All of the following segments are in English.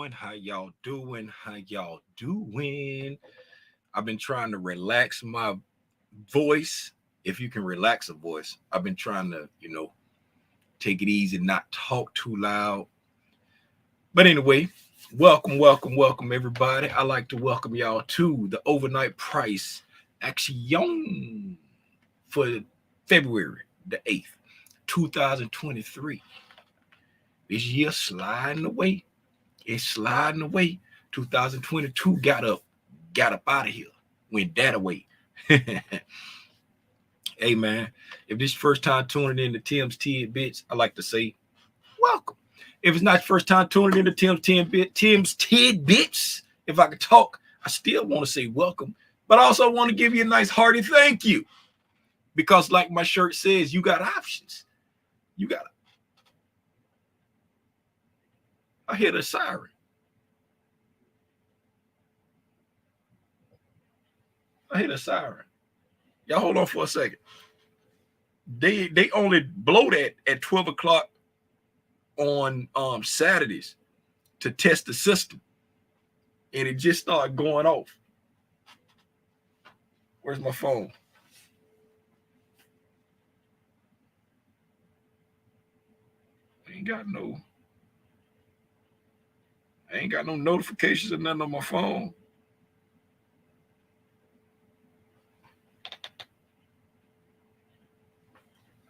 doing? How y'all doing? How y'all doing? I've been trying to relax my voice. If you can relax a voice, I've been trying to, take it easy, not talk too loud. But anyway, welcome, everybody. I like to welcome y'all to the overnight price action for February the 8th, 2023. This year sliding away. It's sliding away. 2022 got up out of here. Went that away. Hey man, if this is first time tuning in to Tim's Tidbits, I like to say welcome. If it's not your first time tuning in to Tim's Tidbits, if I could talk, I still want to say welcome, but I also want to give you a nice hearty thank you. Because like my shirt says, you got options. I hear the siren. Y'all hold on for a second. They only blow that at 12 o'clock on Saturdays to test the system. And it just started going off. Where's my phone? I ain't got no notifications or nothing on my phone.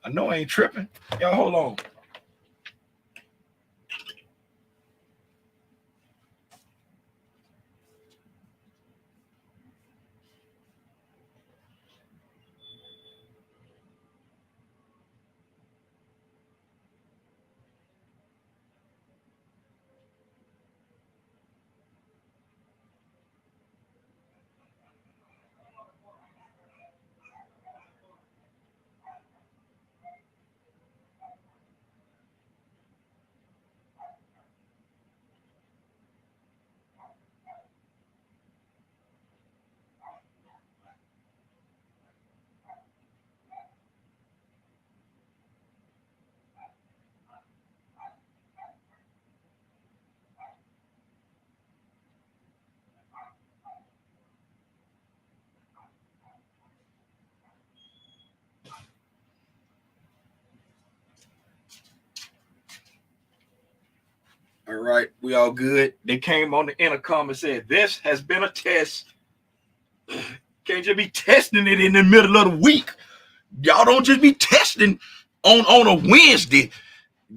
I know I ain't tripping. Y'all hold on. All right, we all good. They came on the intercom and said, "This has been a test. Can't just be testing it in the middle of the week. Y'all don't just be testing on a Wednesday.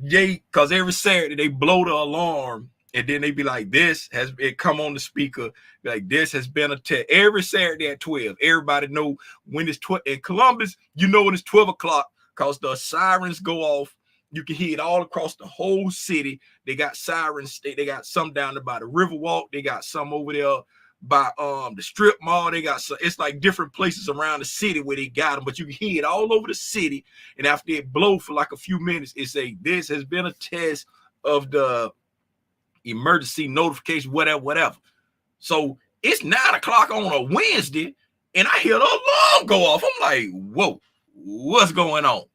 Because every Saturday they blow the alarm and then they be like, this has it come on the speaker, like this has been a test. Every Saturday at 12. Everybody know when it's 12 in Columbus, you know when it's 12 o'clock because the sirens go off. You can hear it all across the whole city. They got sirens. They got some down there by the Riverwalk. They got some over there by the strip mall. They got some, it's like different places around the city where they got them, but you can hear it all over the city. And after it blow for like a few minutes, it say this has been a test of the emergency notification, whatever. So it's 9 o'clock on a Wednesday, and I hear the alarm go off. I'm like, whoa, what's going on?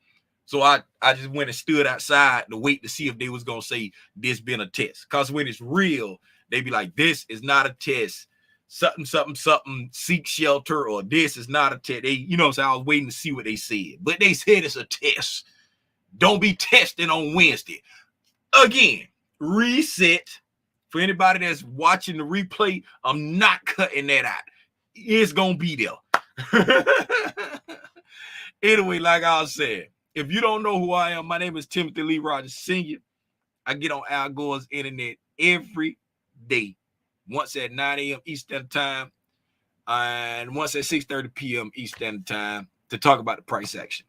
So I just went and stood outside to wait to see if they was gonna say this been a test. Because when it's real, they be like, this is not a test. Something, seek shelter, or this is not a test. They, so I was waiting to see what they said. But they said it's a test. Don't be testing on Wednesday. Again, reset. For anybody that's watching the replay, I'm not cutting that out. It's gonna be there. Anyway, like I was saying, if you don't know who I am, my name is Timothy Lee Rogers Sr. I get on Al Gore's internet every day. Once at 9 a.m. Eastern time and once at 6:30 p.m. Eastern time to talk about the price action.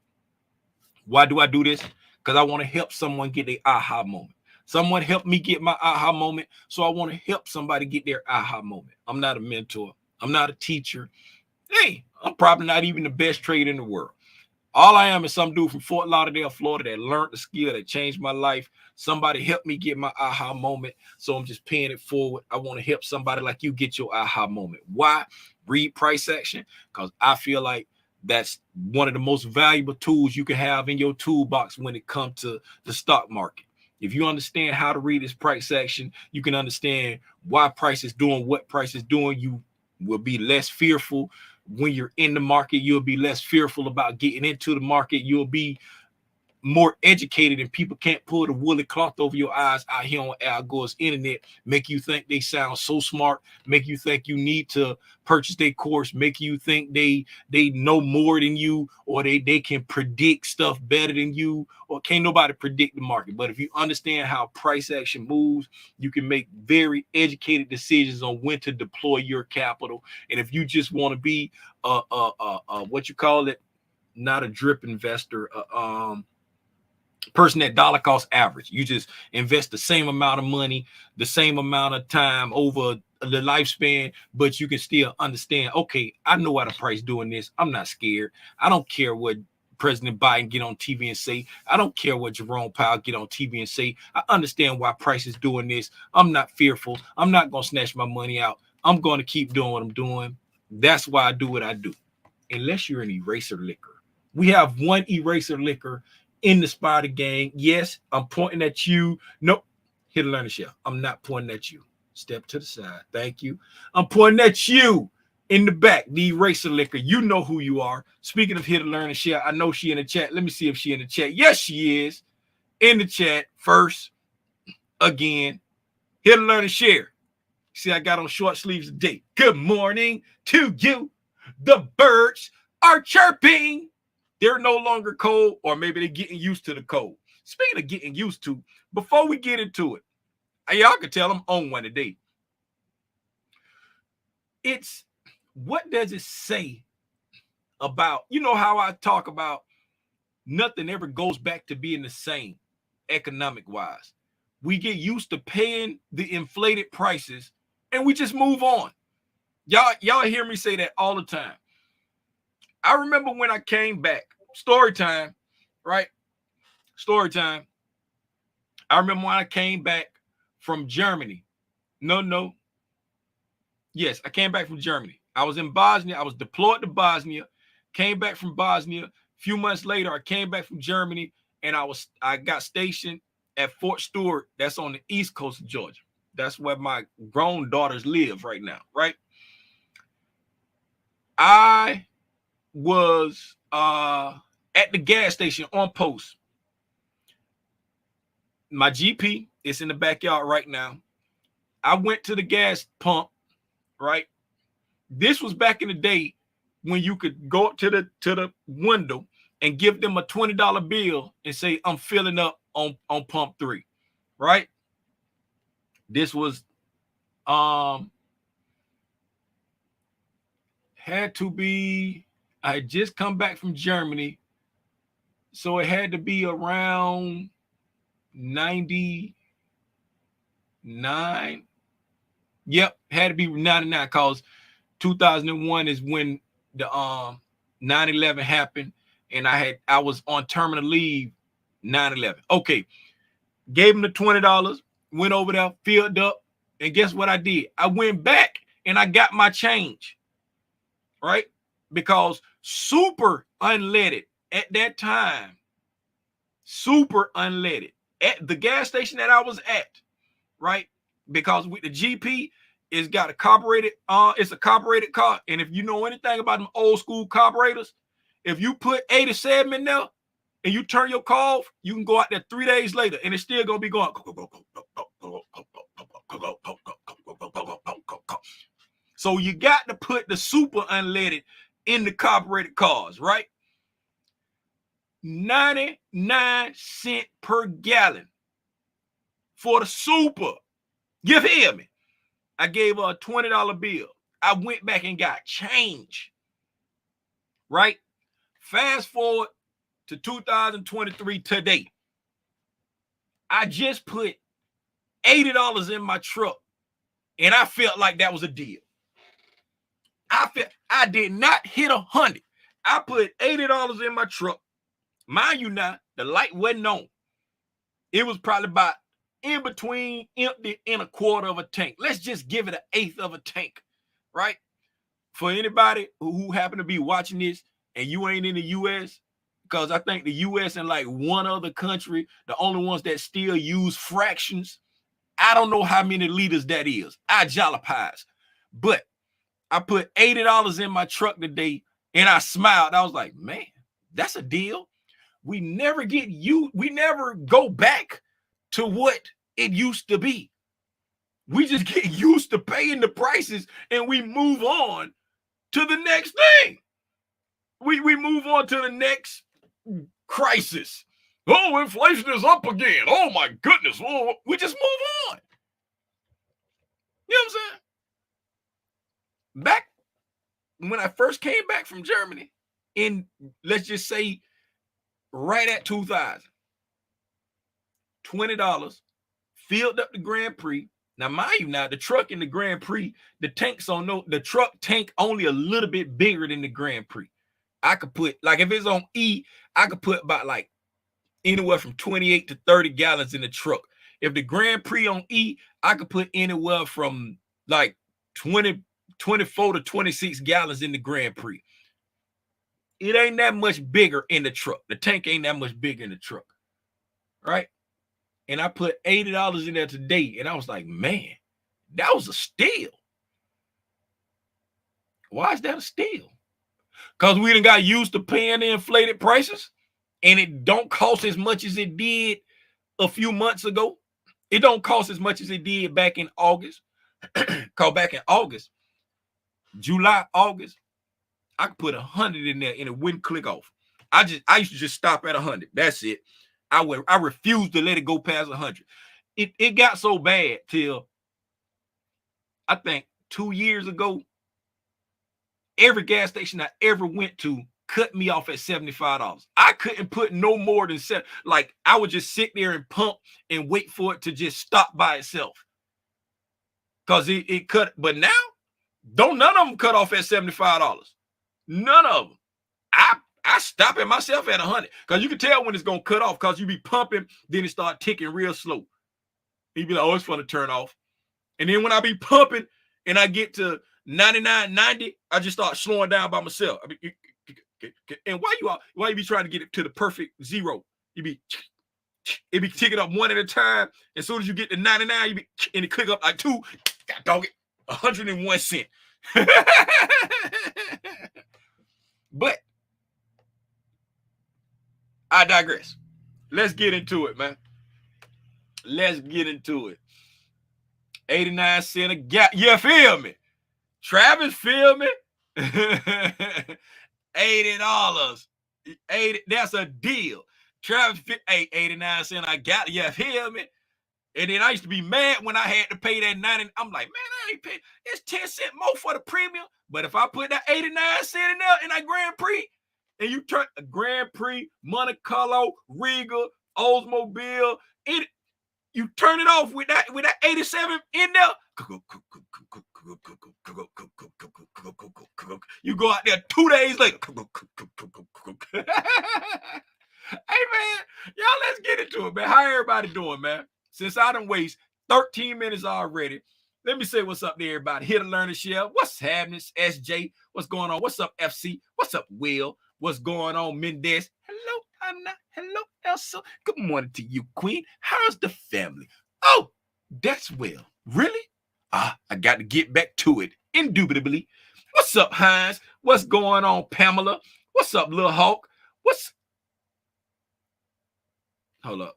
Why do I do this? Because I want to help someone get their aha moment. Someone helped me get my aha moment, so I want to help somebody get their aha moment. I'm not a mentor. I'm not a teacher. Hey, I'm probably not even the best trader in the world. All I am is some dude from Fort Lauderdale, Florida that learned the skill that changed my life. Somebody helped me get my aha moment, so I'm just paying it forward. I want to help somebody like you get your aha moment. Why? Read price action, because I feel like that's one of the most valuable tools you can have in your toolbox when it comes to the stock market. If you understand how to read this price action, you can understand why price is doing what price is doing. You will be less fearful when you're in the market. You'll be less fearful about getting into the market. You'll be more educated, and people can't pull the woolly cloth over your eyes out here on Al Gore's internet, make you think they sound so smart, make you think you need to purchase their course, make you think they know more than you, or they can predict stuff better than you, or can't nobody predict the market. But if you understand how price action moves, you can make very educated decisions on when to deploy your capital. And if you just want to be what you call it, not a drip investor, person that dollar cost average. You just invest the same amount of money, the same amount of time over the lifespan, but you can still understand, okay, I know how the price doing this. I'm not scared. I don't care what President Biden get on TV and say. I don't care what Jerome Powell get on TV and say. I understand why price is doing this. I'm not fearful. I'm not going to snatch my money out. I'm going to keep doing what I'm doing. That's why I do what I do. Unless you're an eraser liquor. We have one eraser liquor in the Spider Gang. Yes, I'm pointing at you. Nope. Hit a learner share. I'm not pointing at you. Step to the side. Thank you. I'm pointing at you in the back, the eraser liquor. You know who you are. Speaking of hit a learner share, I know she in the chat. Let me see if she in the chat. Yes, she is in the chat. First, again, hit a learner share. See, I got on short sleeves today. Good morning to you. The birds are chirping. They're no longer cold, or maybe they're getting used to the cold. Speaking of getting used to, before we get into it, y'all can tell I'm on one today. It's, what does it say about, you know how I talk about nothing ever goes back to being the same economic wise. We get used to paying the inflated prices and we just move on. Y'all hear me say that all the time. I remember when I came back, story time, right? Story time. I remember when I came back from Germany. Yes, I came back from Germany. I was in Bosnia. I was deployed to Bosnia, came back from Bosnia. A few months later, I came back from Germany, and I got stationed at Fort Stewart. That's on the east coast of Georgia. That's where my grown daughters live right now, right? I was at the gas station on post. My GP is in the backyard right now. I went to the gas pump, right? This was back in the day when you could go up to the window and give them a $20 bill and say, I'm filling up on pump 3, right? This was had to be, I had just come back from Germany, so it had to be around 99. Yep, had to be 99 because 2001 is when the 9/11 happened, and I was on terminal leave 9/11. Okay, gave him the $20, went over there, filled up, and guess what I did? I went back and I got my change, right? Because super unleaded at that time, super unleaded at the gas station that I was at, right? Because with the GP, it's got a carbureted, it's a carbureted car. And if you know anything about them old school carburetors, if you put 87 in there and you turn your car off, you can go out there 3 days later and it's still gonna be going. So you got to put the super unleaded in the carbureted cars, right? 99 cents per gallon for the super. You hear me? I gave her a $20 bill. I went back and got change, right? Fast forward to 2023 today. I just put $80 in my truck, and I felt like that was a deal. I did not hit 100. I put $80 in my truck. Mind you now, the light wasn't on. It was probably about in between empty and a quarter of a tank. Let's just give it an eighth of a tank, right? For anybody who happen to be watching this and you ain't in the U.S., because I think the U.S. and like one other country, the only ones that still use fractions. I don't know how many liters that is. I jalapies. But I put $80 in my truck today and I smiled. I was like, man, that's a deal. We never go back to what it used to be. We just get used to paying the prices and we move on to the next thing. We move on to the next crisis. Oh, inflation is up again. Oh my goodness. Oh, we just move on. You know what I'm saying? Back when I first came back from Germany, in let's just say right at 2000, $20, filled up the Grand Prix. Now, mind you, now the truck in the Grand Prix, the truck tank only a little bit bigger than the Grand Prix. I could put, like, if it's on E, I could put about like anywhere from 28 to 30 gallons in the truck. If the Grand Prix on E, I could put anywhere from like 24 to 26 gallons in the Grand Prix. It ain't that much bigger in the truck. The tank ain't that much bigger in the truck, right? And I put $80 in there today, and I was like, man, that was a steal. Why is that a steal? Because we done got used to paying the inflated prices, and it don't cost as much as it did a few months ago. It don't cost as much as it did back in August. Because back in August, July, August, I could put 100 in there and it wouldn't click off. I used to just stop at 100. That's it. I refused to let it go past 100. It got so bad till I think 2 years ago, every gas station I ever went to cut me off at $75. I couldn't put no more than $7. Like, I would just sit there and pump and wait for it to just stop by itself. Because it cut. But now, none of them cut off at $75. None of them. I stop it myself at 100 because you can tell when it's going to cut off because you be pumping, then it start ticking real slow. You be like, oh, it's fun to turn off. And then when I be pumping and I get to 99, 90, I just start slowing down by myself. And why you be trying to get it to the perfect zero? It be ticking up one at a time. As soon as you get to 99, and it click up like 2, God dog it, 101 cents. But I digress. Let's get into it, man. Let's get into it. 89 cents a gallon. You feel me? Travis, feel me? $80. 80. That's a deal. Travis, 89 cents a gallon. You feel me? And then I used to be mad when I had to pay that 90. I'm like, man, I ain't paying. It's 10 cents more for the premium. But if I put that 89 cents in there in that Grand Prix, and you turn a Grand Prix, Monte Carlo, Regal, Oldsmobile, you turn it off with that 87 in there. You go out there 2 days later. Hey man, y'all, let's get into it, man. How everybody doing, man? Since I done waste 13 minutes already, let me say what's up to everybody. Here to learn and share. What's happening? SJ, what's going on? What's up, FC? What's up, Will? What's going on, Mendez? Hello, Anna. Hello, Elsa. Good morning to you, Queen. How's the family? Oh, that's well. Really? I got to get back to it. Indubitably. What's up, Hines? What's going on, Pamela? What's up, Lil Hawk? Hold up.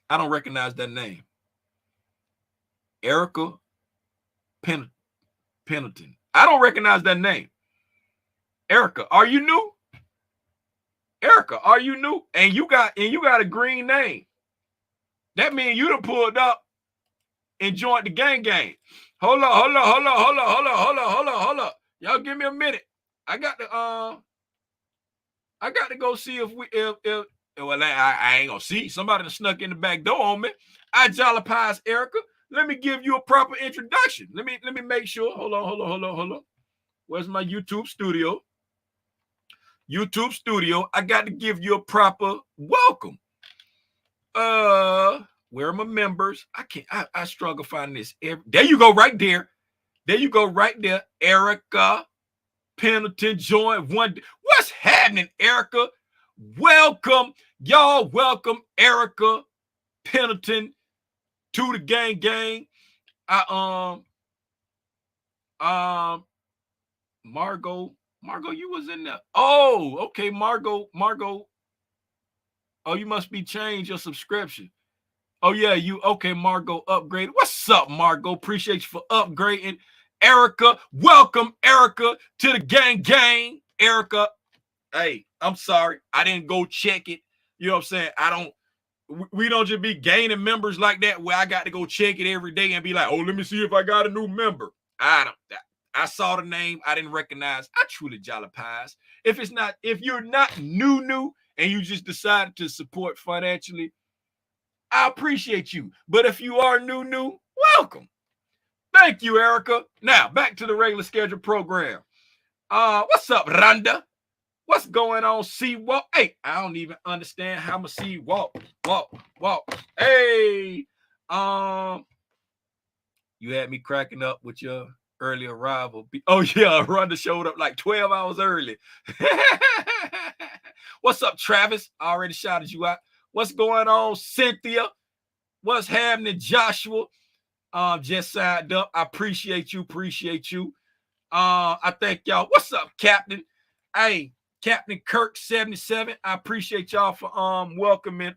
I don't recognize that name. Erica Pendleton. I don't recognize that name. Erica, are you new? Erica, are you new? And you got a green name. That means you done pulled up and joined the gang. Hold up. Y'all give me a minute. I got to go see if well, I ain't gonna see. Somebody that snuck in the back door on me. I jalapies, Erica. Let me give you a proper introduction. Let me make sure. Hold on. Where's my YouTube studio? I got to give you a proper welcome. Where are my members? I struggle finding this. There you go, right there. Erica Pendleton joined one. What's happening, Erica? Welcome, y'all. Welcome, Erica Pendleton to the gang. Margot, you was in there. Oh, okay, Margot. Oh, you must be changed your subscription. Oh, yeah, okay, Margot upgraded. What's up, Margot? Appreciate you for upgrading. Erica, welcome, Erica, to the gang. Erica, hey, I'm sorry. I didn't go check it. You know what I'm saying? We don't just be gaining members like that where I got to go check it every day and be like, oh, let me see if I got a new member. I saw the name. I didn't recognize. I truly jolly pies. If you're not new and you just decided to support financially, I appreciate you. But if you are new, welcome. Thank you, Erica. Now, back to the regular scheduled program. What's up, Rhonda? What's going on, C-Walk? Hey, I don't even understand how I'm a C-Walk. Walk. Hey. You had me cracking up with your early arrival. Oh, yeah, Rhonda showed up like 12 hours early. What's up, Travis? I already shouted you out. What's going on, Cynthia? What's happening, Joshua? Just signed up. I appreciate you. I thank y'all. What's up, Captain? Hey, Captain Kirk 77. I appreciate y'all for welcoming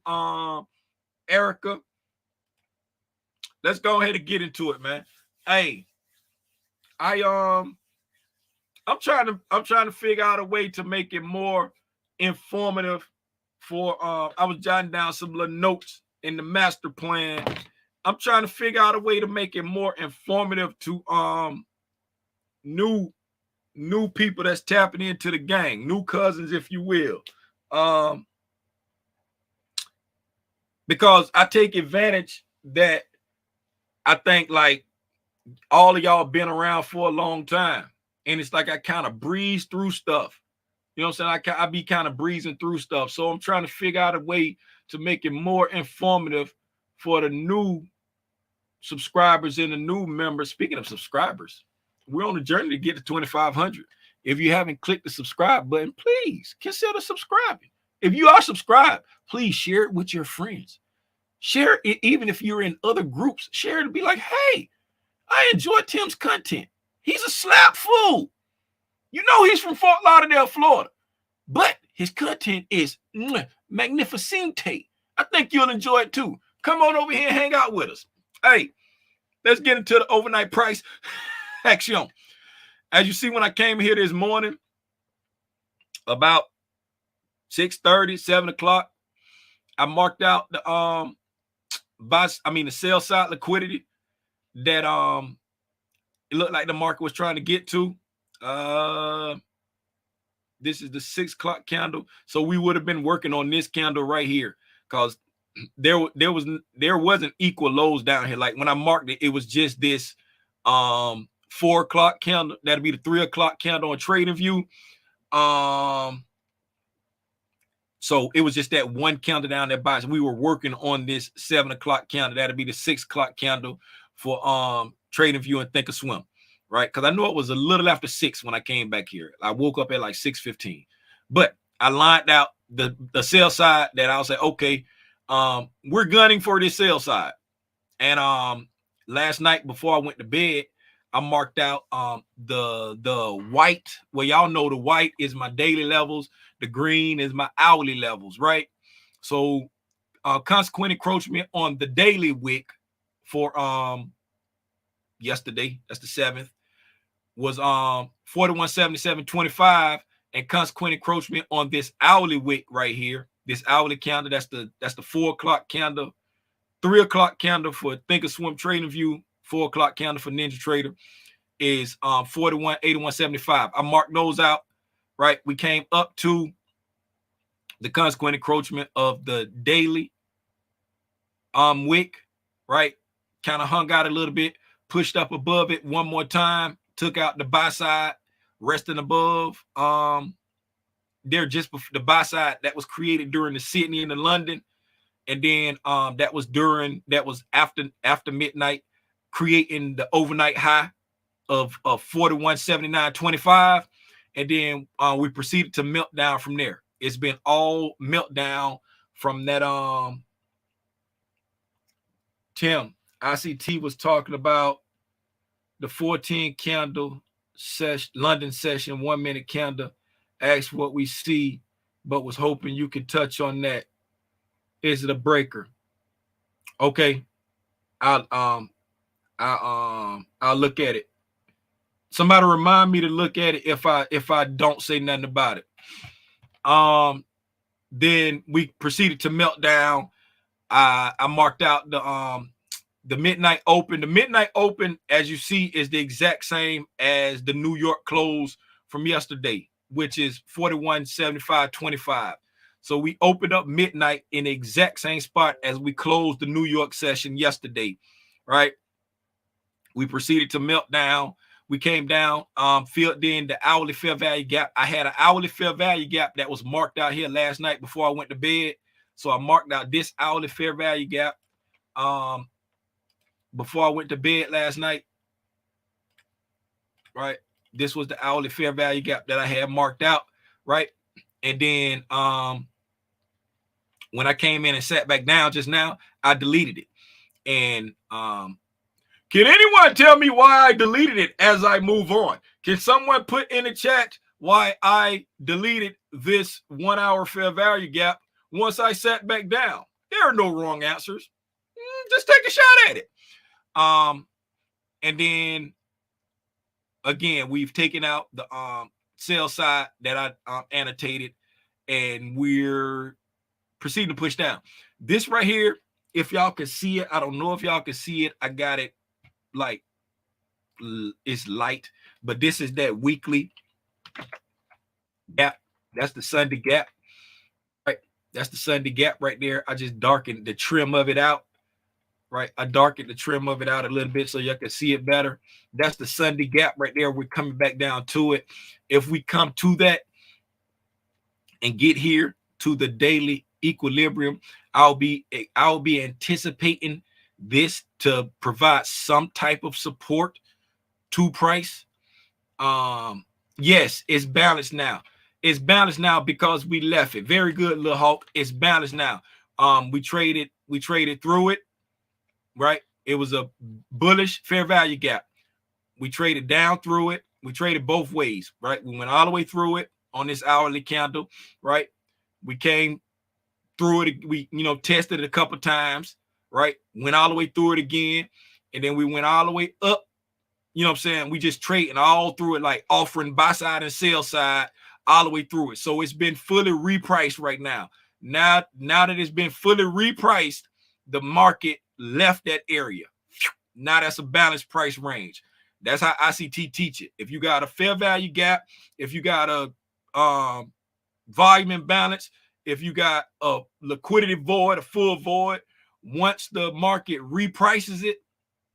Erica. Let's go ahead and get into it, man. Hey, I'm trying to figure out a way to make it more informative for I was jotting down some little notes in the master plan. I'm trying to figure out a way to make it more informative to new people that's tapping into the gang, new cousins, if you will. Because I take advantage that I think like all of y'all been around for a long time. And it's like I kind of breeze through stuff. You know what I'm saying? I be kind of breezing through stuff. So I'm trying to figure out a way to make it more informative for the new subscribers and the new members. Speaking of subscribers, we're on a journey to get to 2,500. If you haven't clicked the subscribe button, please consider subscribing. If you are subscribed, please share it with your friends. Share it, even if you're in other groups. Share it and be like, hey, I enjoy Tim's content. He's a slap fool. You know he's from Fort Lauderdale, Florida. But his content is magnificente. I think you'll enjoy it too. Come on over here and hang out with us. Hey, let's get into the overnight price action. As you see, when I came here this morning, about 6:30, 7 o'clock, I marked out the the sell side liquidity that it looked like the market was trying to get to. This is the 6 o'clock candle, so we would have been working on this candle right here because there wasn't equal lows down here. Like when I marked it, it was just this 4 o'clock candle. That'd be the 3 o'clock candle on Trading View. So it was just that one candle down there by. So we were working on this 7 o'clock candle. That'd be the 6 o'clock candle for Trading View and Thinkorswim, right? Because I know it was a little after 6 when I came back here. I woke up at like 6:15, but I lined out the sell side that I'll say, okay, we're gunning for this sell side. And last night before I went to bed, I marked out the white. Well, y'all know the white is my daily levels. The green is my hourly levels, right? So consequent encroachment on the daily wick for yesterday, that's the 7th, was 41.7725, and consequent encroachment on this hourly wick right here, this hourly candle, that's the 4 o'clock candle, 3 o'clock candle for Thinkorswim Trading View, 4 o'clock candle for Ninja Trader is 41.8175. I marked those out, right? We came up to the consequent encroachment of the daily wick, right? Kind of hung out a little bit, pushed up above it one more time, took out the buy side, resting above there just before the buy side that was created during the Sydney and the London, and then that was after midnight, creating the overnight high of 41.7925, and then we proceeded to melt down from there. It's been all meltdown from that. Tim, ICT was talking about the 14 candle session, London session, 1 minute candle. Asked what we see, but was hoping you could touch on that. Is it a breaker? Okay, I'll look at it. Somebody remind me to look at it if I don't say nothing about it. Then we proceeded to melt down. I marked out the midnight open. The midnight open, as you see, is the exact same as the New York close from yesterday, which is 41.75.25. So we opened up midnight in the exact same spot as we closed the New York session yesterday, right? We proceeded to melt down. We came down, filled in the hourly fair value gap. I had an hourly fair value gap that was marked out here last night before I went to bed. So I marked out this hourly fair value gap before I went to bed last night, right? This was the hourly fair value gap that I had marked out, right? And then when I came in and sat back down just now, I deleted it. And can anyone tell me why I deleted it as I move on? Can someone put in the chat why I deleted this 1 hour fair value gap once I sat back down? There are no wrong answers. Just take a shot at it. And then again, we've taken out the sell side that I annotated, and we're proceeding to push down. This right here, if y'all can see it, I don't know if y'all can see it. I got it like it's light, but this is that weekly gap. That's the Sunday gap, right? That's the Sunday gap right there. I just darkened the trim of it out, right? I darkened the trim of it out a little bit so y'all can see it better. That's the Sunday gap right there. We're coming back down to it. If we come to that and get here to the daily equilibrium, I'll be anticipating this to provide some type of support to price. Yes, it's balanced now. It's balanced now because we left it. Very good, Lil Hawk. It's balanced now. We traded through it, right? It was a bullish fair value gap. We traded down through it. We traded both ways, right? We went all the way through it on this hourly candle, right? We came through it. We, tested it a couple times, right? Went all the way through it again. And then we went all the way up. You know what I'm saying? We just trading all through it, like offering buy side and sell side all the way through it. So it's been fully repriced right now. Now that it's been fully repriced, the market left that area. Now that's a balanced price range. That's how ICT teach it. If you got a fair value gap, if you got a volume imbalance, if you got a liquidity void, a full void, once the market reprices it,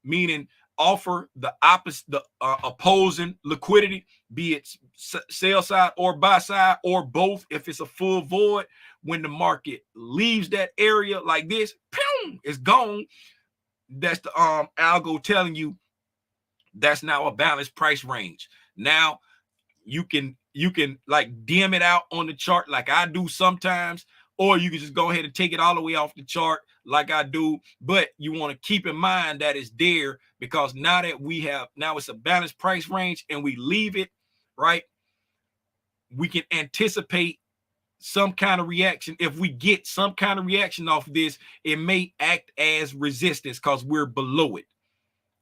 meaning offer the opposite, the opposing liquidity, be it sell side or buy side or both, if it's a full void, when the market leaves that area like this, boom, it's gone. That's the algo telling you that's now a balanced price range. Now you can like dim it out on the chart like I do sometimes, or you can just go ahead and take it all the way off the chart like I do. But you want to keep in mind that it's there, because now it's a balanced price range and we leave it, right? We can anticipate some kind of reaction. If we get some kind of reaction off of this, it may act as resistance because we're below it.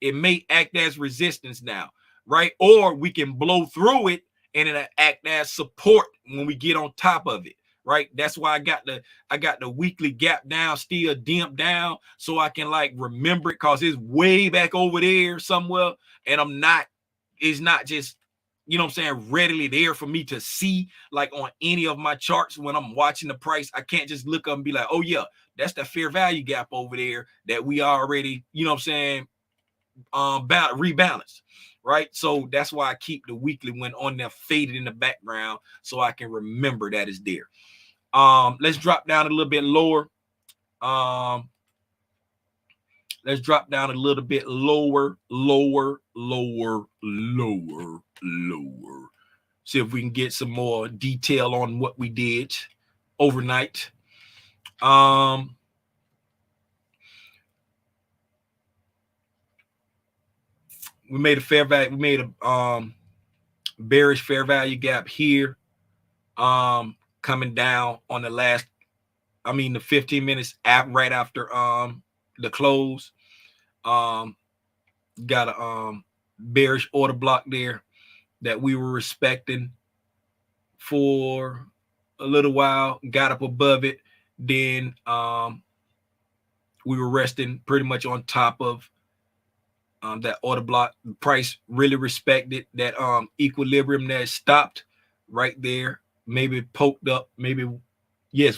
It may act as resistance now, right? Or we can blow through it and it'll act as support when we get on top of it, right? That's why I got the weekly gap down, still dimmed down, so I can like remember it, because it's way back over there somewhere, and it's not just, you know what I'm saying, readily there for me to see like on any of my charts when I'm watching the price. I can't just look up and be like, oh yeah, that's the fair value gap over there that we already, you know what I'm saying, rebalance, right? So that's why I keep the weekly one on there faded in the background so I can remember that it's there. Let's drop down a little bit lower. Let's drop down a little bit lower. See if we can get some more detail on what we did overnight. We made a fair value. We made a bearish fair value gap here. Coming down on the last, the 15 minutes right after the close. Got a bearish order block there that we were respecting for a little while, got up above it, then we were resting pretty much on top of that order block. The price really respected that equilibrium that stopped right there, maybe poked up, maybe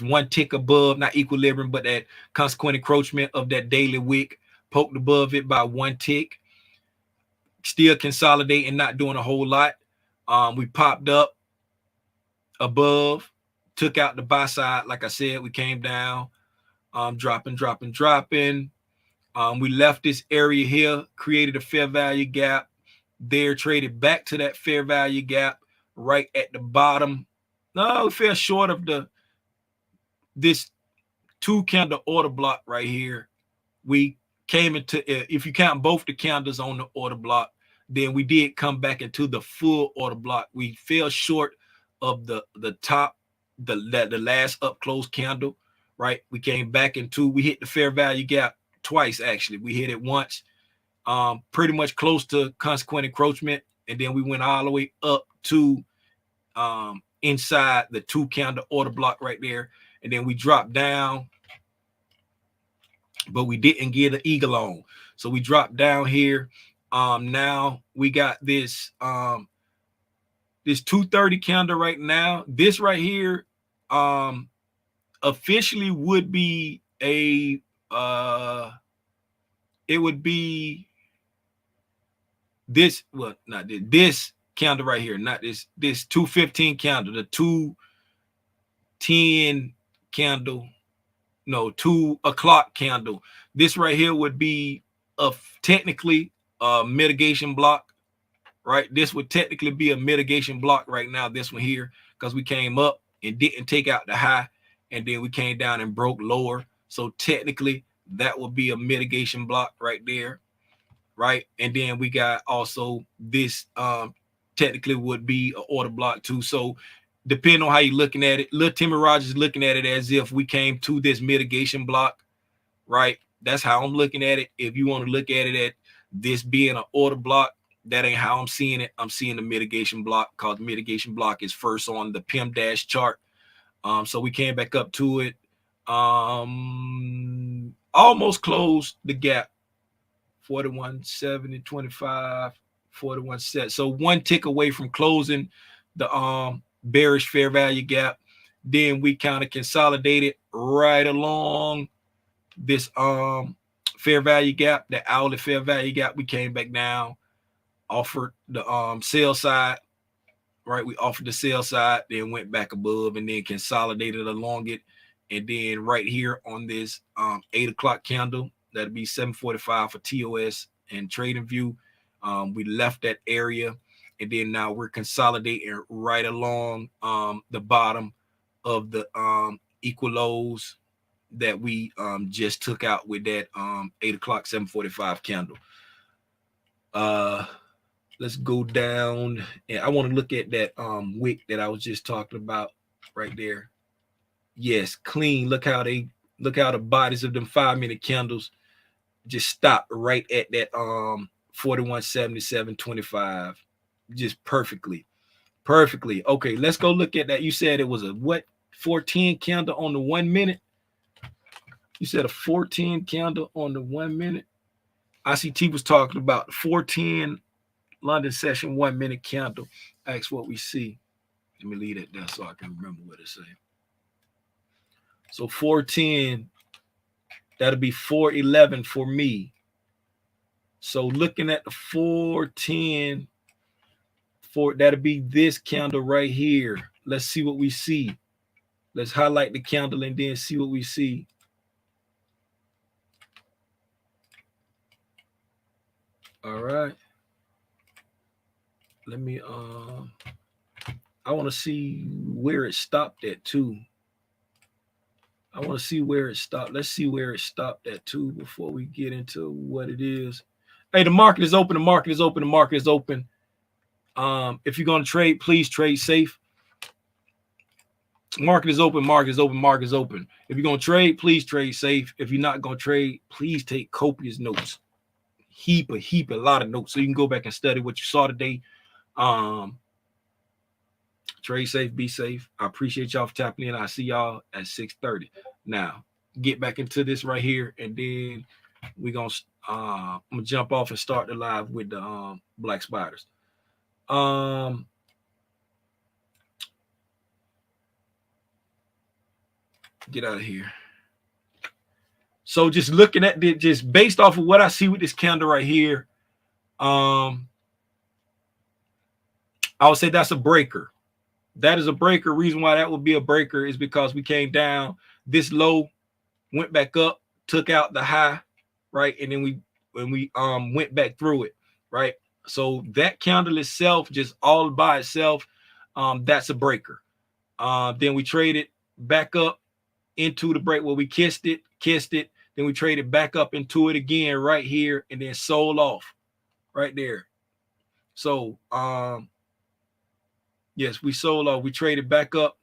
one tick above, not equilibrium, but that consequent encroachment of that daily wick, poked above it by one tick, still consolidating, not doing a whole lot. We popped up above, took out the buy side. Like I said, we came down, dropping. We left this area here, created a fair value gap there, traded back to that fair value gap right at the bottom. No, we fell short of this 2 candle order block right here. We came into, if you count both the candles on the order block, then we did come back into the full order block. We fell short of the top, the last up close candle, right? We came back into, we hit the fair value gap twice, actually. We hit it once, pretty much close to consequent encroachment, and then we went all the way up to inside the 2 candle order block right there, and then we dropped down, but we didn't get an eagle on, so we dropped down here. Now we got this this 230 candle right now. This right here officially would be a it would be this, well, not this candle right here, not this 215 candle, the 210 candle, no, 2 o'clock candle. This right here would be technically a mitigation block, right? This would technically be a mitigation block right now, this one here, because we came up and didn't take out the high, and then we came down and broke lower. So technically that would be a mitigation block right there, right? And then we got also this technically would be an order block too. So depending on how you're looking at it, Lil Timmy Rogers looking at it as if we came to this mitigation block, right? That's how I'm looking at it. If you want to look at it at this being an order block, that ain't how I'm seeing it. I'm seeing the mitigation block, because mitigation block is first on the PIM- chart. So we came back up to it, almost closed the gap, 41.70.25, 41 cents. So one tick away from closing the bearish fair value gap. Then we kind of consolidated right along this fair value gap, the hourly fair value gap. We came back down, offered the sell side, right? We offered the sell side, then went back above and then consolidated along it. And then right here on this 8 o'clock candle, that'd be 7:45 for TOS and Trading View. We left that area, and then now we're consolidating right along the bottom of the equal lows that we just took out with that 8 o'clock 7:45 candle. Let's go down, and I want to look at that wick that I was just talking about right there. Yes, clean. Look how the bodies of them 5-minute candles just stop right at that 41.77.25, just perfectly. Okay, let's go look at that. You said it was a what, 14 candle on the 1 minute? You said a 14 candle on the 1 minute. ICT was talking about 410 London session 1 minute candle. That's what we see. Let me leave that there so I can remember what it says. So 410, that'll be 411 for me. So looking at the 410, that'll be this candle right here. Let's see what we see. Let's highlight the candle and then see what we see. All right. Let me I want to see where it stopped at too. I want to see where it stopped. Let's see where it stopped at too before we get into what it is. Hey, the market is open. The market is open. The market is open. If you're going to trade, please trade safe. Market is open. Market is open. Market is open. If you're going to trade, please trade safe. If you're not going to trade, please take copious notes. Heap a lot of notes so you can go back and study what you saw today. Trade safe, be safe. I appreciate y'all for tapping in. I see y'all at 6:30. Now, get back into this right here, and then we're gonna I'm gonna jump off and start the live with the black spiders. Get out of here. So just looking at it, just based off of what I see with this candle right here, I would say that's a breaker. That is a breaker. Reason why that would be a breaker is because we came down this low, went back up, took out the high, right? And then we went back through it, right? So that candle itself, just all by itself, that's a breaker. Then we traded back up into the break where we kissed it. Then we traded back up into it again right here, and then sold off right there. So yes, we sold off. We traded back up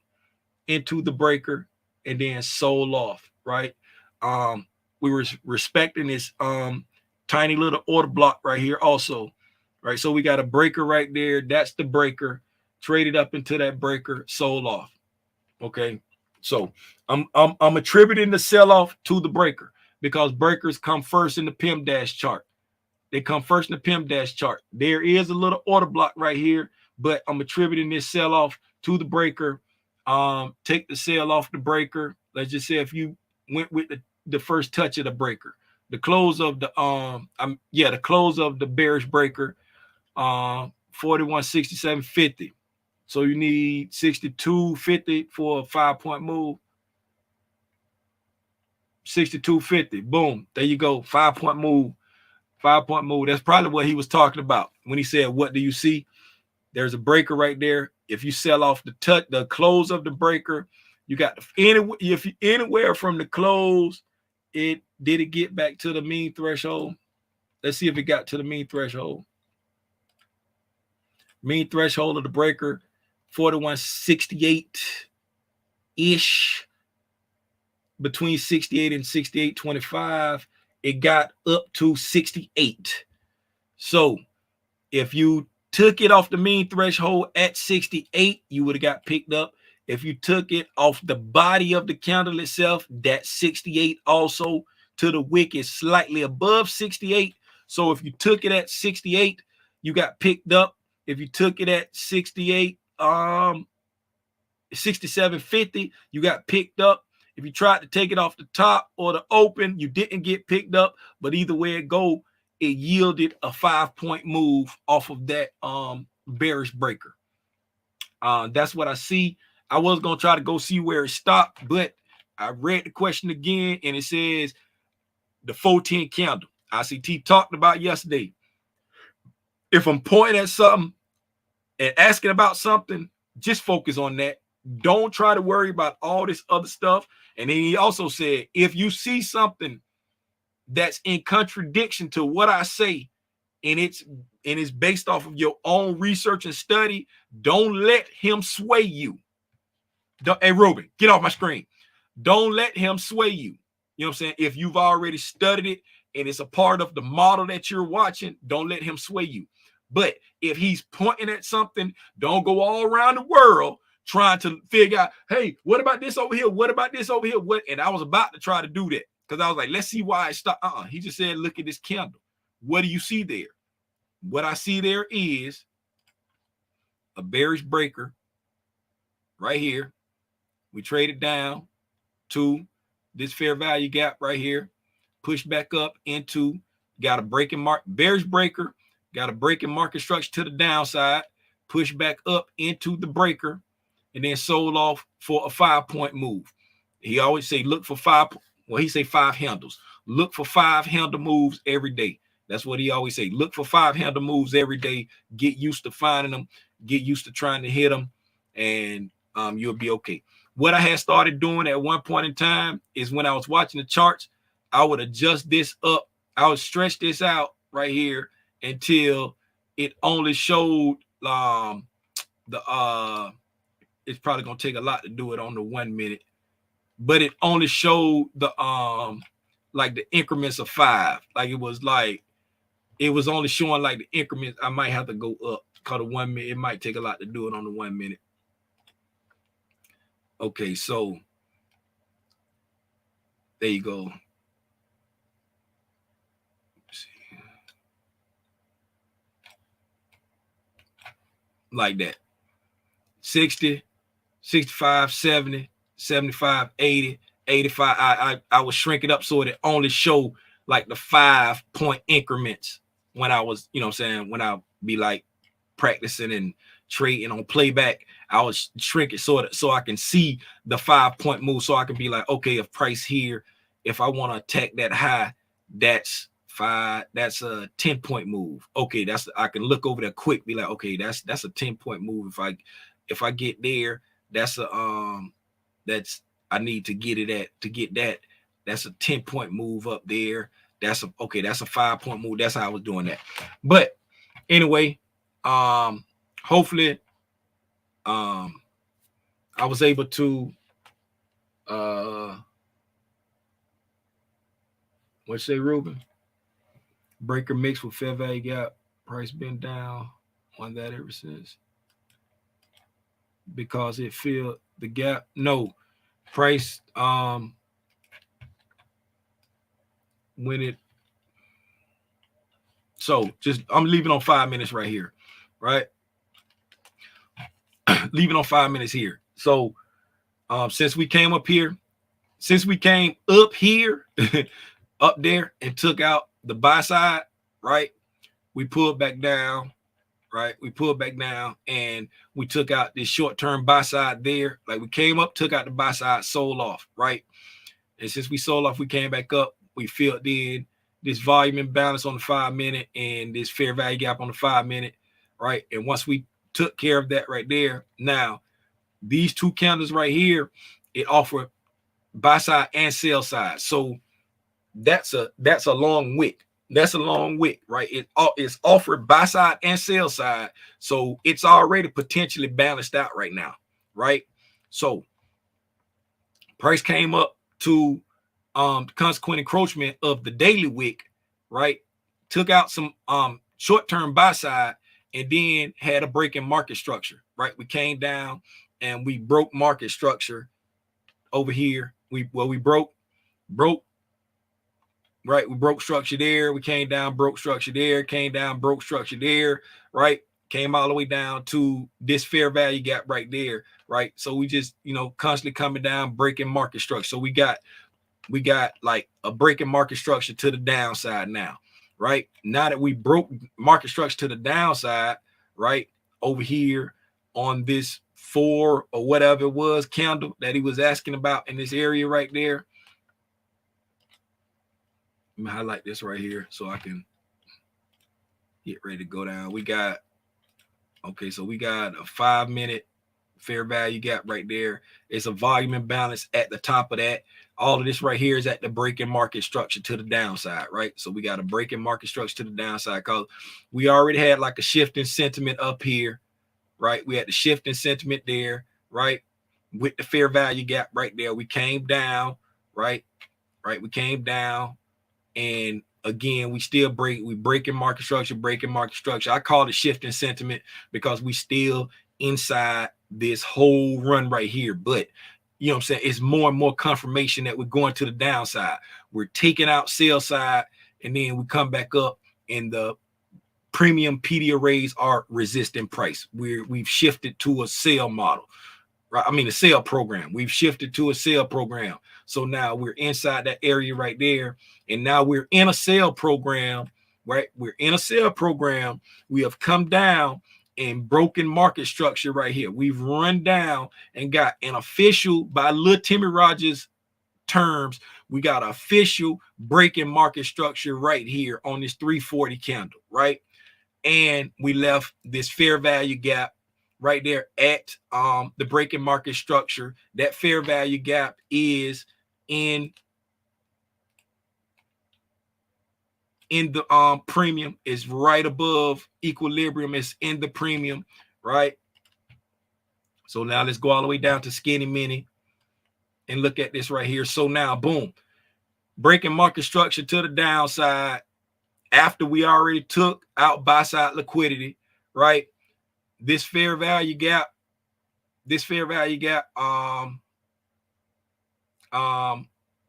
into the breaker and then sold off, right? We were respecting this tiny little order block right here also, right? So we got a breaker right there. That's the breaker. Traded up into that breaker, sold off. Okay. So I'm attributing the sell-off to the breaker because breakers come first in the PIM-dash chart. They come first in the PIM-dash chart. There is a little order block right here, but I'm attributing this sell-off to the breaker. Take the sell off the breaker. Let's just say if you went with the first touch of the breaker, the close of the the close of the bearish breaker, 41.6750. So you need 62.50 for a 5-point move. 62.50. Boom. There you go. 5-point move. 5-point move. That's probably what he was talking about when he said, "What do you see?" There's a breaker right there. If you sell off the close of the breaker, you got anywhere from the close. Did it get back to the mean threshold? Let's see if it got to the mean threshold. Mean threshold of the breaker, 41.68-ish. Between 68 and 68.25, it got up to 68. So if you took it off the mean threshold at 68, you would have got picked up. If you took it off the body of the candle itself, that's 68 also. To the wick is slightly above 68. So if you took it at 68, you got picked up. If you took it at 68, 67.50, you got picked up. If you tried to take it off the top or the open, you didn't get picked up. But either way it go, it yielded a 5-point move off of that bearish breaker. That's what I see. I was going to try to go see where it stopped, but I read the question again, and it says the 410 candle. ICT talked about yesterday. If I'm pointing at something and asking about something, just focus on that. Don't try to worry about all this other stuff. And then he also said, if you see something that's in contradiction to what I say, and it's based off of your own research and study, don't let him sway you. Hey, Ruben, get off my screen. Don't let him sway you. You know what I'm saying? If you've already studied it and it's a part of the model that you're watching, don't let him sway you. But if he's pointing at something, don't go all around the world trying to figure out, hey, what about this over here? What about this over here? What? And I was about to try to do that because I was like, let's see why it stopped. He just said, look at this candle. What do you see there? What I see there is a bearish breaker right here. We traded down to this fair value gap right here, push back up into, got a breaking bearish breaker, got a breaking market structure to the downside, push back up into the breaker, and then sold off for a 5-point move. He always say, look for 5. Well, he say 5 handles. Look for 5 handle moves every day. That's what he always say. Look for 5 handle moves every day. Get used to finding them. Get used to trying to hit them. and you'll be okay. What I had started doing at one point in time is when I was watching the charts, I would adjust this up. I would stretch this out right here until it only showed it's probably gonna take a lot to do it on the 1 minute, but it only showed the like the increments of 5. Like it was only showing like the increments. I might have to go up because the 1 minute, it might take a lot to do it on the 1 minute. Okay, so there you go. Like that. 60, 65, 70, 75, 80, 85. I would shrink it up so it only show like the 5-point increments when I was, you know what I'm saying, when I be like practicing and trading on playback. I would shrink it so I can see the 5-point move, so I can be like, okay, if price here, if I want to attack that high, that's a 10-point move. Okay, I can look over there quick, be like, okay, that's a 10-point move. If I get there, that's I need to get it at to get that. That's a 10-point move up there. That's a 5-point move. That's how I was doing that. But anyway, hopefully I was able to what'd you say, Ruben? Breaker mix with fair value gap, price been down on that ever since. Because it filled the gap. No, price when it so just I'm leaving on 5 minutes right here, right? Leaving on 5 minutes here. So since we came up here up there and took out the buy side, right? We pulled back down, right? We pulled back down and we took out this short-term buy side there. Like we came up, took out the buy side, sold off, right? And since we sold off, we came back up. We filled in this volume imbalance on the 5 minute and this fair value gap on the 5 minute, right? And once we took care of that right there, now these two candles right here, it offered buy side and sell side. So that's a long wick. That's a long wick, right? It's offered buy side and sell side. So it's already potentially balanced out right now, right? So price came up to consequent encroachment of the daily wick, right? Took out some short-term buy side and then had a break in market structure, right? We came down and we broke market structure over here. We broke, right? We broke structure there. We came down, broke structure there, came down, broke structure there, right? Came all the way down to this fair value gap right there, right? So we just, constantly coming down, breaking market structure. So we got like a breaking market structure to the downside now, right? Now that we broke market structure to the downside, right? Over here on this 4 or whatever it was candle that he was asking about in this area right there. Let me highlight this right here so I can get ready to go down. We got a 5-minute fair value gap right there. It's a volume imbalance at the top of that. All of this right here is at the breaking market structure to the downside, right? So we got a breaking market structure to the downside because we already had like a shift in sentiment up here, right? We had the shift in sentiment there, right? With the fair value gap right there. We came down, right? We came down. And again, we breaking market structure. I call it shifting sentiment because we still inside this whole run right here. But you know what I'm saying? It's more and more confirmation that we're going to the downside. We're taking out sell side, and then we come back up, and the premium PD arrays are resisting price. We've shifted to a sell model. Right? I mean, a sale program. We've shifted to a sale program. So now we're inside that area right there. And now we're in a sale program, right? We're in a sale program. We have come down and broken market structure right here. We've run down and got an official, by Lil Timmy Rogers terms, we got an official breaking market structure right here on this 340 candle, right? And we left this fair value gap right there at the breaking market structure. That fair value gap is in the premium, is right above equilibrium. It's in the premium, right? So now let's go all the way down to skinny mini and look at this right here. So now, boom, breaking market structure to the downside after we already took out buy side liquidity, right? This fair value gap,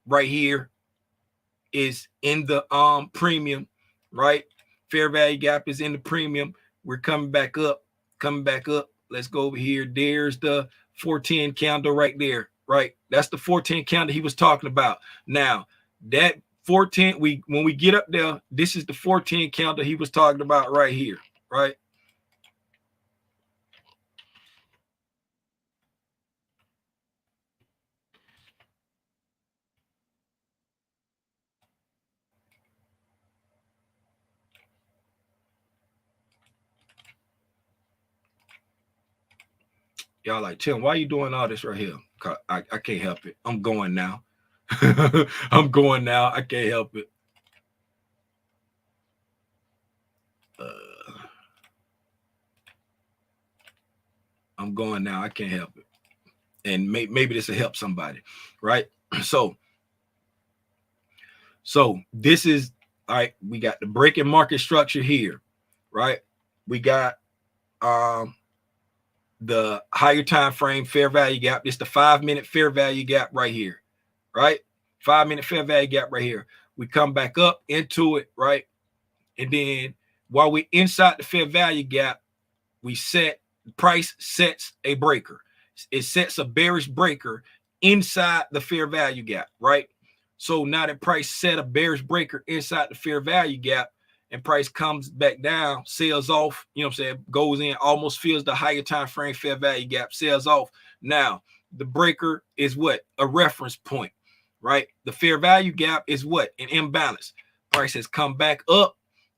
right here is in the premium, right? Fair value gap is in the premium. We're coming back up. Let's go over here. There's the 410 candle right there, right? That's the 410 candle he was talking about. Now, that 410, when we get up there, this is the 410 candle he was talking about right here, right? Y'all like, Tim, why are you doing all this right here? I can't help it. I'm going now. I'm going now. I can't help it. I'm going now. I can't help it. And maybe this will help somebody, right? So this is, all right, we got the breaking market structure here, right? We got the higher time frame fair value gap. It's the 5-minute fair value gap right here, right? 5-minute fair value gap right here. We come back up into it, right? And then while we're inside the fair value gap, price sets a breaker. It sets a bearish breaker inside the fair value gap, right? So now that price set a bearish breaker inside the fair value gap, and price comes back down, sells off, you know what I'm saying, goes in, almost fills the higher time frame fair value gap, sells off. Now, the breaker is what? A reference point, right? The fair value gap is what? An imbalance. Price has come back up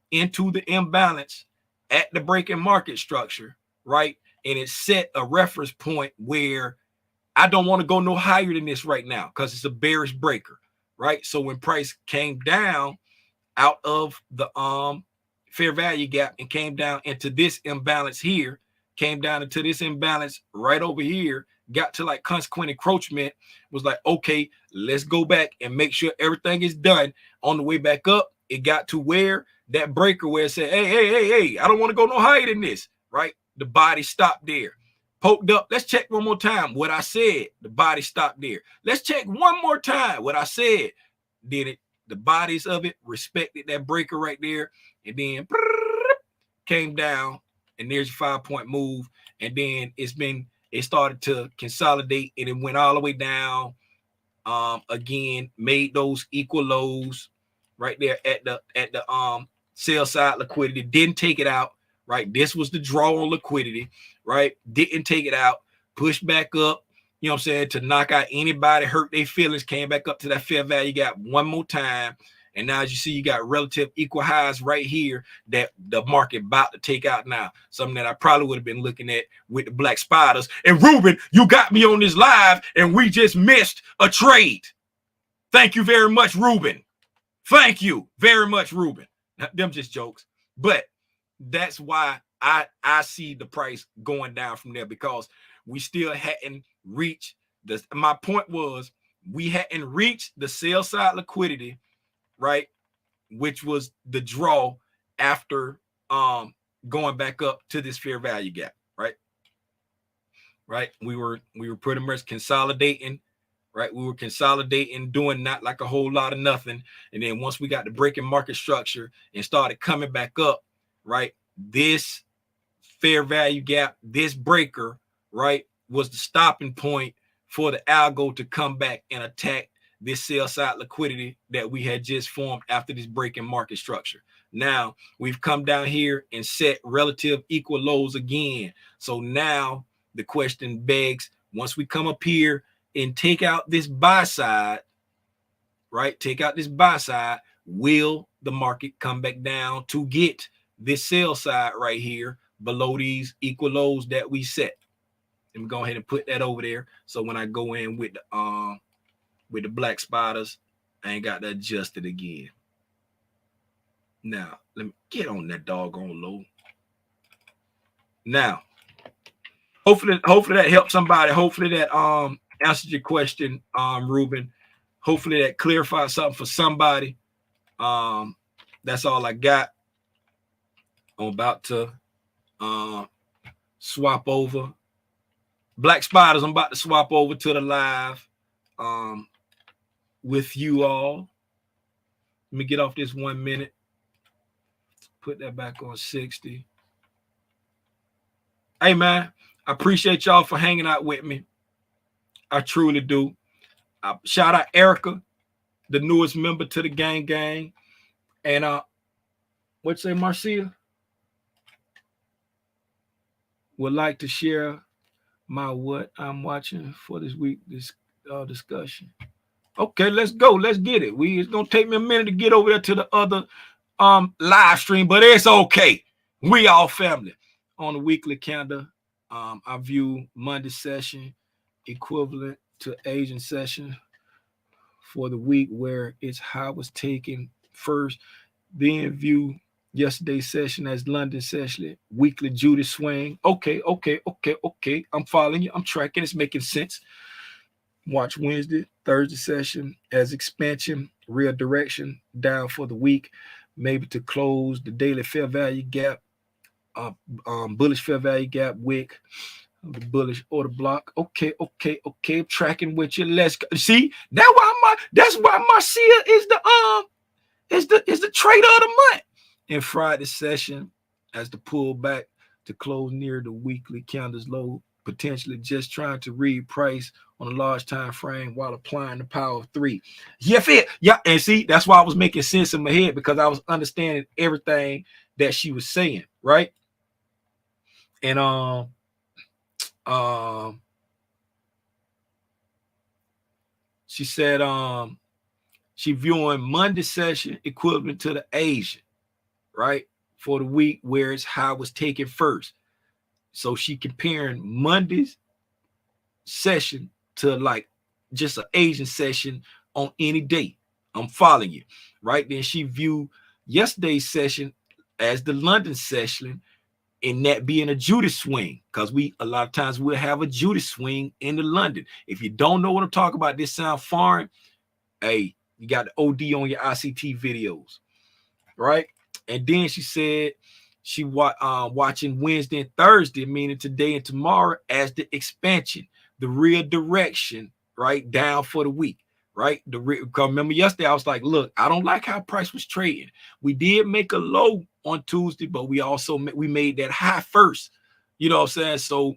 into the imbalance at the breaking market structure, right? And it set a reference point where I don't want to go no higher than this right now because it's a bearish breaker, right? So when price came down out of the fair value gap and came down into this imbalance here, came down into this imbalance right over here, got to like consequent encroachment, was like, okay, let's go back and make sure everything is done. On the way back up, it got to where that breaker where it said, hey, I don't want to go no higher than this, right? The body stopped there. Poked up. Let's check one more time what I said. The body stopped there. Let's check one more time what I said. Did it? The bodies of it respected that breaker right there, and then came down, and there's your 5-point move. And then it started to consolidate, and it went all the way down. Again, made those equal lows right there at the sell side liquidity. Didn't take it out, right? This was the draw on liquidity, right? Didn't take it out, pushed back up, you know what I'm saying, to knock out anybody, hurt their feelings, came back up to that fair value gap one more time. And now, as you see, you got relative equal highs right here that the market about to take out now. Something that I probably would have been looking at with the black spiders. And Ruben, you got me on this live, and we just missed a trade. Thank you very much, Ruben. Thank you very much, Ruben. Them just jokes. But that's why I see the price going down from there, because we still hadn't reached this. My point was we hadn't reached the sell side liquidity, right? Which was the draw after going back up to this fair value gap, right? Right. We were pretty much consolidating, right? We were consolidating, doing not like a whole lot of nothing. And then once we got the breaking market structure and started coming back up, right? This fair value gap, this breaker, right, was the stopping point for the algo to come back and attack this sell side liquidity that we had just formed after this breaking market structure. Now we've come down here and set relative equal lows again. So now the question begs, once we come up here and take out this buy side, right? Take out this buy side, will the market come back down to get this sell side right here, below these equal lows that we set. Let me go ahead and put that over there. So when I go in with the black spiders, I ain't got to adjust it again. Now, let me get on that doggone low. Now, hopefully that helps somebody. Hopefully that answered your question, Ruben. Hopefully that clarified something for somebody. That's all I got. I'm about to swap over. Black Spiders, I'm about to swap over to the live with you all. Let me get off this 1 minute. Put that back on 60. Hey, man, I appreciate y'all for hanging out with me. I truly do. Shout out Erica, the newest member to the gang. And what'd you say, Marcia? Would like to share my what I'm watching for this week, this discussion. Okay, let's go. Let's get it. It's gonna take me a minute to get over there to the other live stream, but it's okay. We all family. On the weekly calendar, I view Monday session equivalent to Asian session for the week, where it's how it's taken first. Then view yesterday's session as London session, weekly Judy swing. Okay. I'm following you. I'm tracking. It's making sense. Watch Wednesday, Thursday session as expansion, real direction down for the week, maybe to close the daily fair value gap, bullish fair value gap wick, the bullish order block. Okay. I'm tracking with you. Let's go. See, that's why Marcia is the trader of the month. In Friday session, as the pullback to close near the weekly candles low, potentially just trying to read price on a large time frame while applying the power of 3. Yeah, and see, that's why I was making sense in my head, because I was understanding everything that she was saying, right? And she said she viewing Monday session equivalent to the Asian, right, for the week, where it's how it was taken first. So she comparing Monday's session to like just an Asian session on any day. I'm following you, right? Then she viewed yesterday's session as the London session, and that being a Judas swing, because a lot of times we'll have a Judas swing in the London. If you don't know what I'm talking about, this sound foreign, hey, you got the OD on your ICT videos, right? And then she said she watching Wednesday and Thursday, meaning today and tomorrow, as the expansion, the real direction, right, down for the week, right? Remember yesterday I was like, look, I don't like how price was trading. We did make a low on Tuesday, but we made that high first. You know what I'm saying? So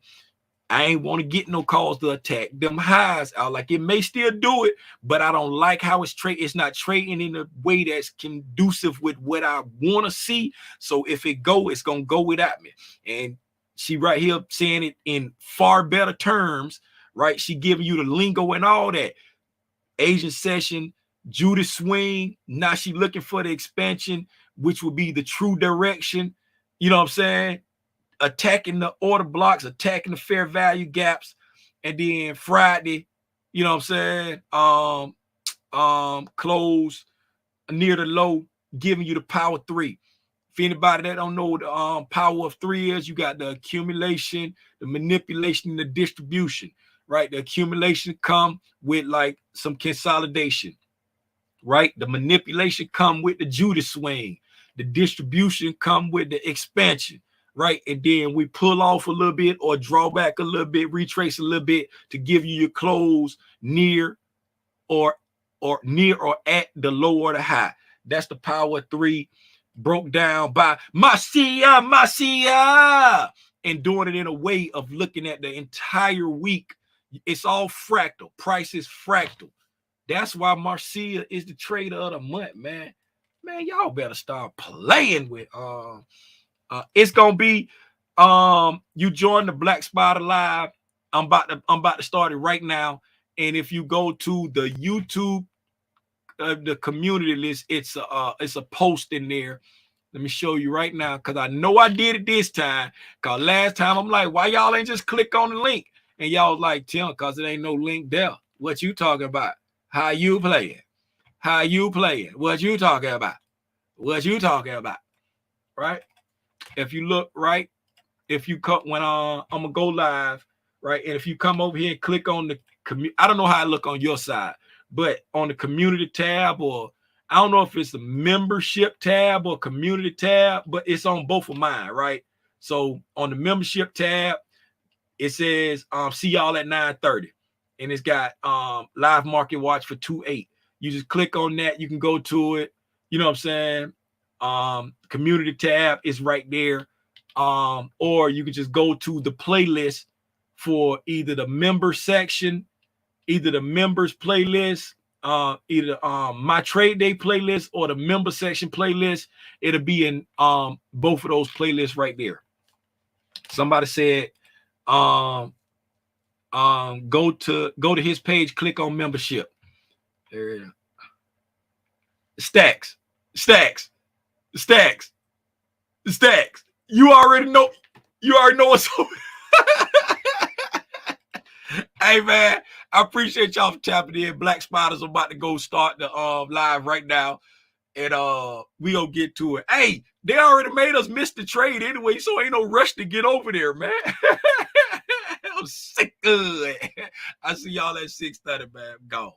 I ain't want to get no calls to attack them highs. I like, it may still do it, but I don't like how it's trading. It's not trading in a way that's conducive with what I want to see. So if it go, it's gonna go without me. And she right here saying it in far better terms, right? She giving you the lingo and all that. Asian session, Judas swing. Now she looking for the expansion, which will be the true direction. You know what I'm saying? Attacking the order blocks, attacking the fair value gaps, and then Friday, you know what I'm saying? Close near the low, giving you the power 3. If anybody that don't know what the power of 3 is, you got the accumulation, the manipulation, and the distribution, right? The accumulation come with like some consolidation, right? The manipulation come with the Judas swing. The distribution come with the expansion, right? And then we pull off a little bit or draw back a little bit, retrace a little bit to give you your close near or near or at the low or the high. That's the power 3 broke down by Marcia, and doing it in a way of looking at the entire week. It's all fractal. Price is fractal. That's why Marcia is the trader of the month, man. Man, y'all better start playing with it's gonna be you join the Black Spider Live. I'm about to start it right now. And if you go to the YouTube the community list, it's a post in there Let me show you right now, because I know I did it this time. Because last time I'm like, why y'all ain't just click on the link? And y'all was like, Tim, because it ain't no link there. What you talking about? How you playing? How you playing? What you talking about? What you talking about? Right? If you look right, if you cut when I'm gonna go live, right? And if you come over here and click on the I don't know how I look on your side, but on the community tab, or I don't know if it's the membership tab or community tab, but it's on both of mine, right? So on the membership tab, it says see y'all at 9:30, and it's got live market watch for 2/8. You just click on that, you can go to it. You know what I'm saying? Community tab is right there. Or you can just go to the playlist for either the member section, either the members playlist, either my trade day playlist or the member section playlist. It'll be in both of those playlists right there. Somebody said go to his page, click on membership. There it is. Stacks. You already know what's over. Hey man, I appreciate y'all for tapping in. Black Spiders are about to go start the live right now, and we gonna get to it. Hey, they already made us miss the trade anyway, so ain't no rush to get over there, man. I'm sick of it. I see y'all at 6:30, man. Gone.